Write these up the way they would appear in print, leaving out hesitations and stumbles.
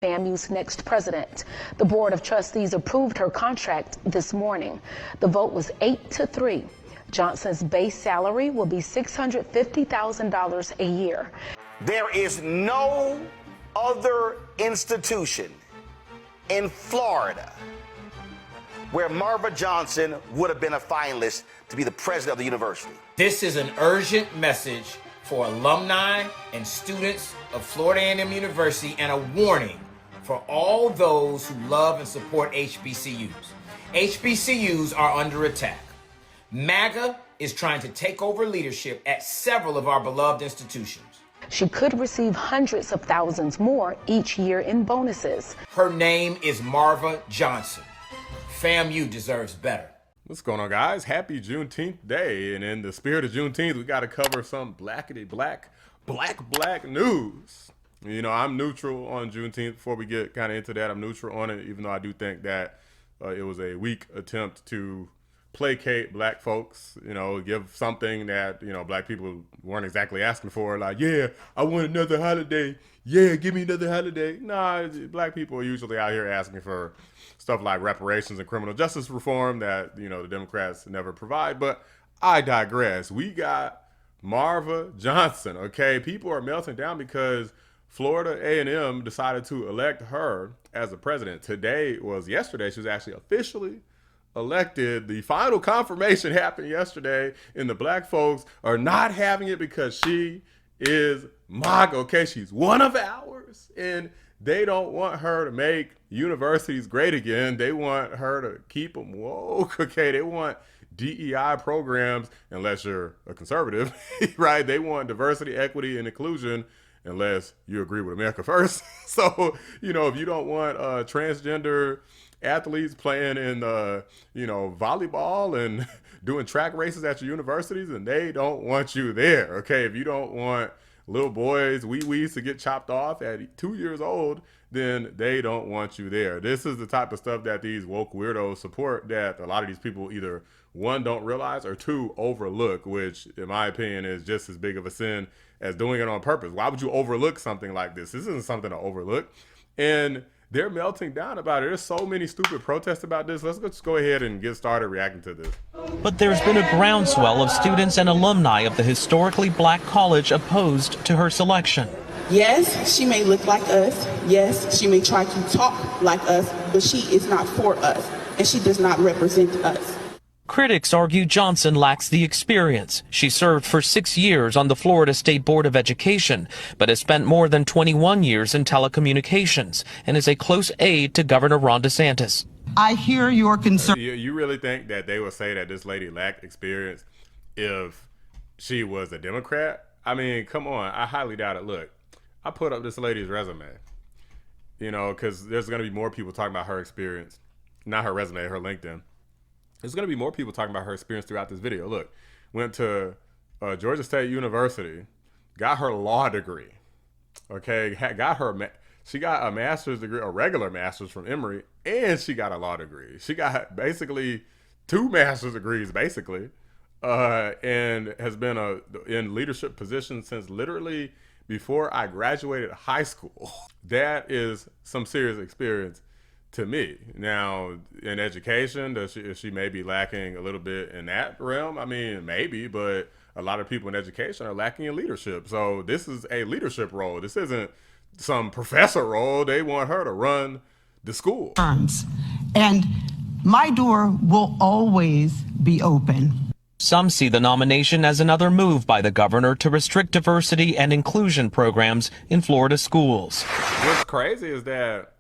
FAMU's next president. The Board of Trustees approved her contract this morning. The vote was 8-3. Johnson's base salary will be $650,000 a year. There is no other institution in Florida where Marva Johnson would have been a finalist to be the president of the university. This is an urgent message for alumni and students of Florida A&M University, and a warning for all those who love and support HBCUs. HBCUs are under attack. MAGA is trying to take over leadership at several of our beloved institutions. She could receive hundreds of thousands more each year in bonuses. Her name is Marva Johnson. FAMU deserves better. What's going on, guys? Happy Juneteenth Day. And in the spirit of Juneteenth, we got to cover some black news. You know, I'm neutral on Juneteenth. Before we get kind of into that, I'm neutral on it, even though I do think that it was a weak attempt to placate black folks, you know, give something that, you know, black people weren't exactly asking for. Like, yeah, I want another holiday. Yeah, give me another holiday. Nah, black people are usually out here asking for stuff like reparations and criminal justice reform that, you know, the Democrats never provide. But I digress. We got Marva Johnson, okay? People are melting down because Florida A&M decided to elect her as the president. Yesterday, she was actually officially elected. The final confirmation happened yesterday, and the black folks are not having it because she is MAGA, okay? She's one of ours, and they don't want her to make universities great again. They want her to keep them woke, okay? They want DEI programs, unless you're a conservative, right? They want diversity, equity, and inclusion, unless you agree with America first. So, you know, if you don't want transgender athletes playing in, you know, volleyball and doing track races at your universities, and they don't want you there, okay? If you don't want little boys, wee-wees to get chopped off at 2 years old, then they don't want you there. This is the type of stuff that these woke weirdos support, that a lot of these people either, one, don't realize, or two, overlook, which in my opinion is just as big of a sin as doing it on purpose. Why would you overlook something like this? This isn't something to overlook. And they're melting down about it. There's so many stupid protests about this. Let's just go ahead and get started reacting to this. But there's been a groundswell of students and alumni of the historically black college opposed to her selection. Yes, she may look like us. Yes, she may try to talk like us, but she is not for us, and she does not represent us. Critics argue Johnson lacks the experience. She served for 6 years on the Florida State Board of Education, but has spent more than 21 years in telecommunications and is a close aide to Governor Ron DeSantis. I hear your concern. You really think that they would say that this lady lacked experience if she was a Democrat? I mean, come on. I highly doubt it. Look, I put up this lady's resume, you know, because there's going to be more people talking about her experience, not her resume, her LinkedIn. There's going to be more people talking about her experience throughout this video. Look, went to Georgia State University, got her law degree, okay? She got a master's degree, a regular master's from Emory, and she got a law degree. She got basically 2 master's degrees, basically, and has been in leadership positions since literally before I graduated high school. That is some serious experience to me. Now, in education, she may be lacking a little bit in that realm. I mean, maybe, but a lot of people in education are lacking in leadership. So this is a leadership role. This isn't some professor role. They want her to run the school. And my door will always be open. Some see the nomination as another move by the governor to restrict diversity and inclusion programs in Florida schools. What's crazy is that,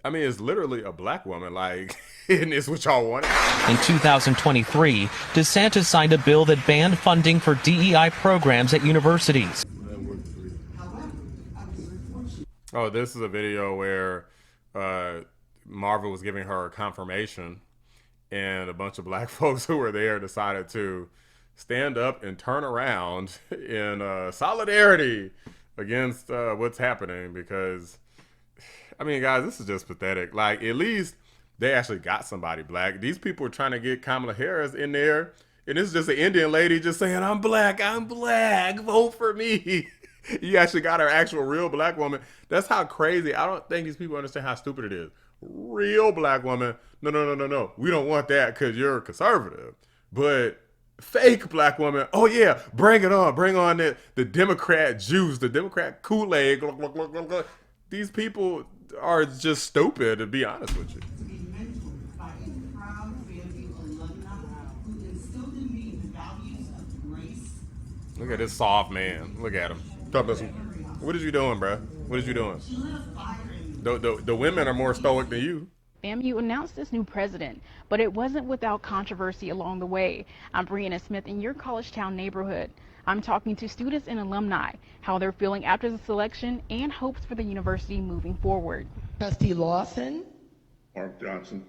I mean, it's literally a black woman, like, isn't this what y'all wanted? In 2023, DeSantis signed a bill that banned funding for DEI programs at universities. Oh, this is a video where Marva was giving her a confirmation, and a bunch of black folks who were there decided to stand up and turn around in solidarity against what's happening, because I mean, guys, this is just pathetic. Like, at least they actually got somebody black. These people are trying to get Kamala Harris in there, and this is just an Indian lady just saying, I'm black, vote for me. You actually got an actual real black woman. That's how crazy. I don't think these people understand how stupid it is. Real black woman. No. We don't want that because you're conservative. But fake black woman. Oh yeah, bring it on. Bring on the Democrat juice, the Democrat Kool-Aid. These people are just stupid, to be honest with you. Look at this soft man. Look at him. What is you doing, bro? What is you doing? The women are more stoic than you. FAMU announced its new president, but it wasn't without controversy along the way. I'm Brianna Smith in your college town neighborhood. I'm talking to students and alumni, how they're feeling after the selection and hopes for the university moving forward. Trustee Lawson. Marva Johnson.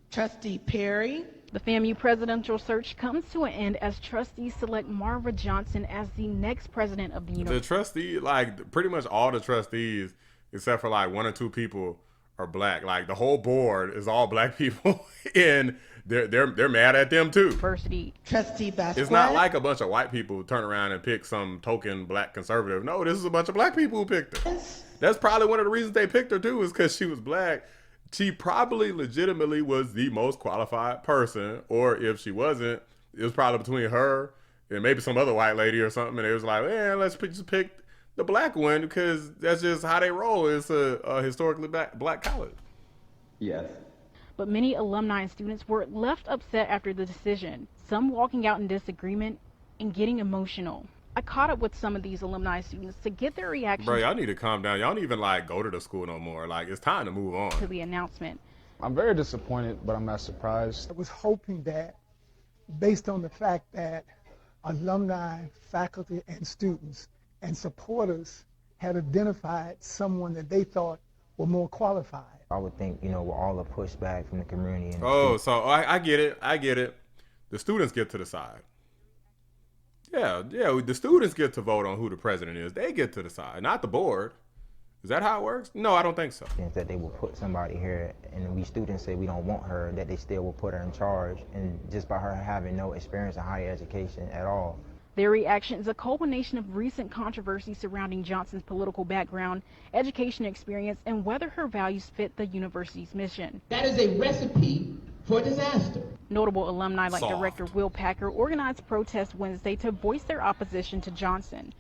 Trustee Perry. The FAMU presidential search comes to an end as trustees select Marva Johnson as the next president of the university. The trustee, like pretty much all the trustees, except for like one or two people, are black. Like the whole board is all black people, and they're mad at them too. University. Trustee Basquez. It's not like a bunch of white people who turn around and pick some token black conservative. No, this is a bunch of black people who picked her. That's probably one of the reasons they picked her too, is because she was black. She probably legitimately was the most qualified person, or if she wasn't, it was probably between her and maybe some other white lady or something, and it was like, man, let's just pick the black one because that's just how they roll. It's a historically black college. Yes. But many alumni and students were left upset after the decision, some walking out in disagreement and getting emotional. I caught up with some of these alumni students to get their reaction. Bro, y'all need to calm down. Y'all don't even like go to the school no more. Like, it's time to move on. To the announcement. I'm very disappointed, but I'm not surprised. I was hoping that, based on the fact that alumni, faculty, and students and supporters had identified someone that they thought were more qualified. I would think, with all the pushback from the community. And so I get it. The students get to decide. Yeah, the students get to vote on who the president is. They get to decide, not the board. Is that how it works? No, I don't think so. That they will put somebody here, and we students say we don't want her, that they still will put her in charge, and just by her having no experience in higher education at all. Their reaction is a culmination of recent controversy surrounding Johnson's political background, education experience, and whether her values fit the university's mission. That is a recipe for disaster. Notable alumni like Director Will Packer organized protests Wednesday to voice their opposition to Johnson.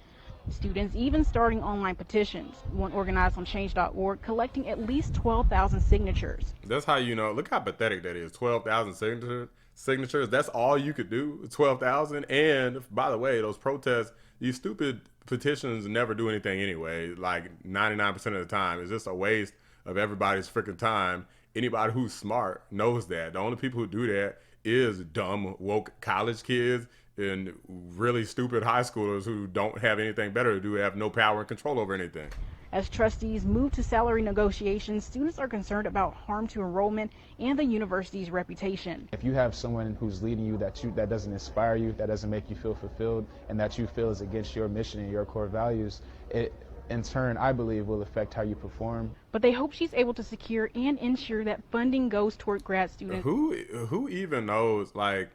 Students even starting online petitions, one organized on change.org, collecting at least 12,000 signatures. That's how you know, look how pathetic that is, 12,000 signatures. That's all you could do, 12,000. And by the way, those protests, these stupid petitions never do anything anyway. Like 99% of the time, it's just a waste of everybody's freaking time. Anybody who's smart knows that. The only people who do that is dumb, woke college kids and really stupid high schoolers who don't have anything better to do, have no power and control over anything. As trustees move to salary negotiations, students are concerned about harm to enrollment and the university's reputation. If you have someone who's leading you that doesn't inspire you, that doesn't make you feel fulfilled, and that you feel is against your mission and your core values, it in turn, I believe, will affect how you perform. But they hope she's able to secure and ensure that funding goes toward grad students. Who even knows? Like,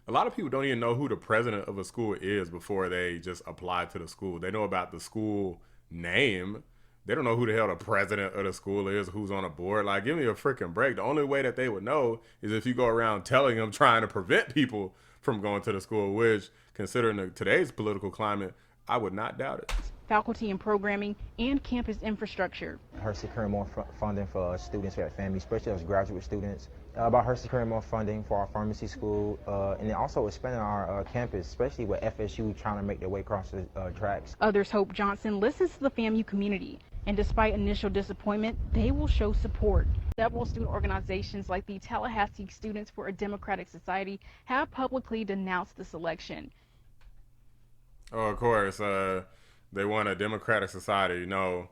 a lot of people don't even know who the president of a school is before they just apply to the school. They know about the school name. They don't know who the hell the president of the school is, who's on a board. Like, give me a freaking break. The only way that they would know is if you go around telling them, trying to prevent people from going to the school, which, considering today's political climate, I would not doubt it. Faculty and programming, and campus infrastructure. Her securing more funding for students here at FAMU, especially as graduate students. About her securing more funding for our pharmacy school, and then also expanding our campus, especially with FSU trying to make their way across the tracks. Others hope Johnson listens to the FAMU community, and despite initial disappointment, they will show support. Several student organizations like the Tallahassee Students for a Democratic Society have publicly denounced the selection. Oh, of course. They want a democratic society. No,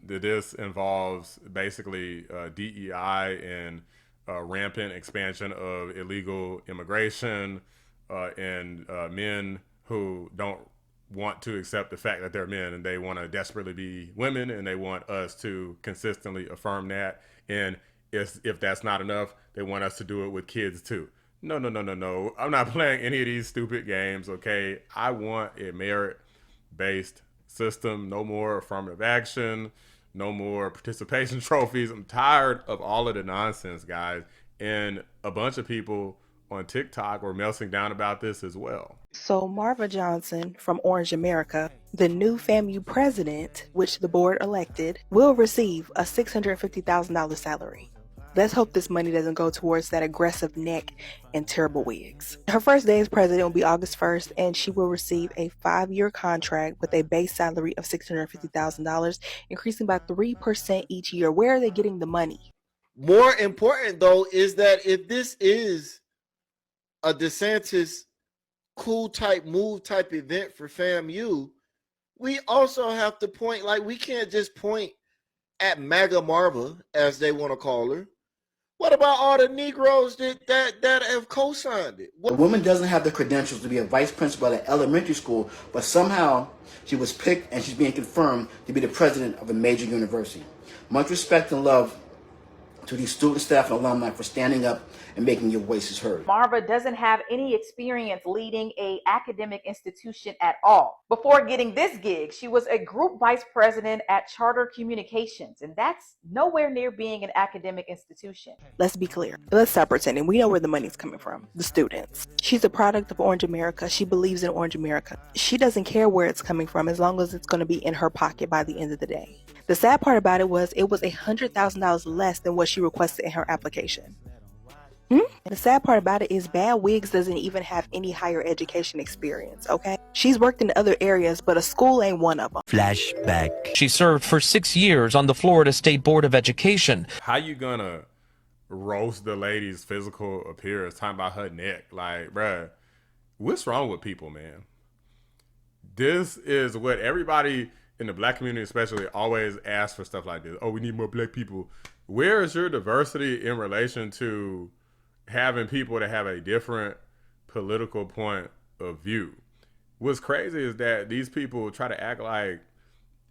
this involves basically DEI and rampant expansion of illegal immigration and men who don't want to accept the fact that they're men, and they want to desperately be women, and they want us to consistently affirm that. And if that's not enough, they want us to do it with kids too. No. I'm not playing any of these stupid games, okay? I want a merit-based system, no more affirmative action, no more participation trophies. I'm tired of all of the nonsense, guys. And a bunch of people on TikTok were melting down about this as well. So Marva Johnson from Orange America, the new FAMU president, which the board elected, will receive a $650,000 salary. Let's hope this money doesn't go towards that aggressive neck and terrible wigs. Her first day as president will be August 1st, and she will receive a 5-year contract with a base salary of $650,000, increasing by 3% each year. Where are they getting the money? More important, though, is that if this is a DeSantis cool type move type event for FAMU, we also have to point, like, we can't just point at MAGA Marva, as they want to call her. What about all the Negroes that have co-signed it? The woman doesn't have the credentials to be a vice principal at elementary school, but somehow she was picked and she's being confirmed to be the president of a major university. Much respect and love to these student, staff, and alumni for standing up and making your voices heard. Marva doesn't have any experience leading an academic institution at all. Before getting this gig, she was a group vice president at Charter Communications, and that's nowhere near being an academic institution. Let's be clear. Let's stop pretending. We know where the money's coming from. The students. She's a product of Orange America. She believes in Orange America. She doesn't care where it's coming from as long as it's going to be in her pocket by the end of the day. The sad part about it was $100,000 less than what she requested in her application. And the sad part about it is Bad Wigs doesn't even have any higher education experience, okay? She's worked in other areas, but a school ain't one of them. Flashback. She served for 6 years on the Florida State Board of Education. How you gonna roast the lady's physical appearance, talking about her neck? Like, bruh, what's wrong with people, man? This is what everybody in the black community especially always asks for, stuff like this. Oh, we need more black people. Where is your diversity in relation to having people that have a different political point of view? What's crazy is that these people try to act like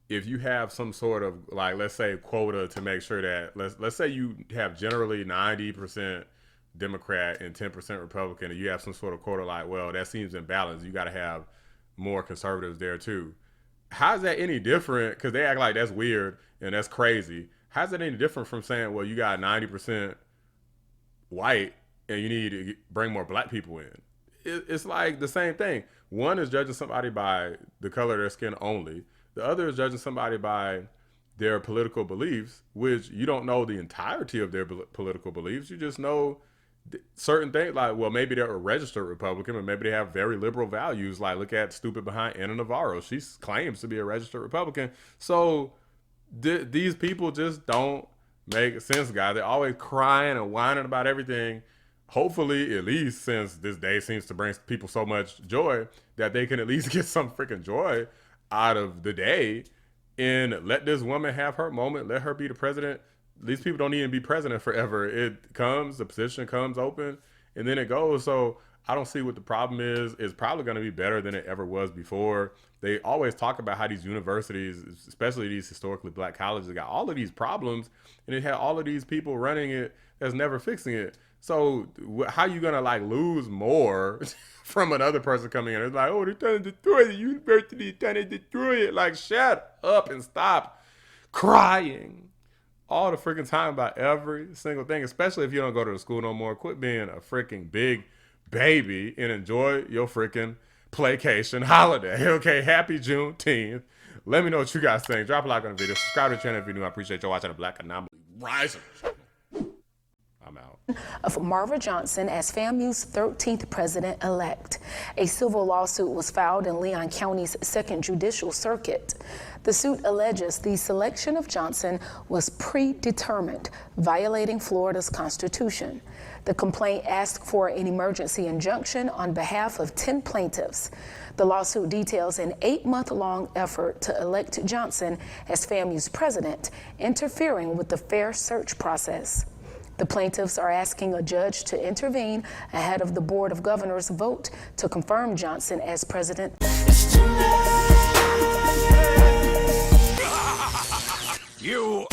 if you have some sort of, like, let's say quota to make sure that, let's say you have generally 90% Democrat and 10% Republican, and you have some sort of quota, like, well, that seems imbalanced. You got to have more conservatives there too. How's that any different? Because they act like that's weird and that's crazy. How's that any different from saying, well, you got 90% white and you need to bring more black people in? It's like the same thing. One is judging somebody by the color of their skin only. The other is judging somebody by their political beliefs, which you don't know the entirety of their political beliefs. You just know certain things, like, well, maybe they're a registered Republican, but maybe they have very liberal values. Like, look at stupid behind Anna Navarro. She claims to be a registered Republican. So these people just don't make sense, guys. They're always crying and whining about everything. Hopefully, at least since this day seems to bring people so much joy, that they can at least get some freaking joy out of the day and let this woman have her moment. Let her be the president. These people don't need to be president forever. It comes, the position comes open, and then it goes. So I don't see what the problem is. It's probably going to be better than it ever was before. They always talk about how these universities, especially these historically black colleges, got all of these problems, and it had all of these people running it that's never fixing it. So how you going to, like, lose more from another person coming in? It's like, oh, they're trying to destroy the university, trying to destroy it. Like, shut up and stop crying all the freaking time about every single thing, especially if you don't go to the school no more. Quit being a freaking big baby and enjoy your freaking playcation holiday. Okay, happy Juneteenth. Let me know what you guys think. Drop a like on the video. Subscribe to the channel if you're new. I appreciate you watching the Black Anomaly Rising. I'm out. Of Marva Johnson as FAMU's 13th president-elect. A civil lawsuit was filed in Leon County's 2nd Judicial Circuit. The suit alleges the selection of Johnson was predetermined, violating Florida's Constitution. The complaint asked for an emergency injunction on behalf of 10 plaintiffs. The lawsuit details an 8-month-long effort to elect Johnson as FAMU's president, interfering with the fair search process. The plaintiffs are asking a judge to intervene ahead of the Board of Governors' vote to confirm Johnson as president. You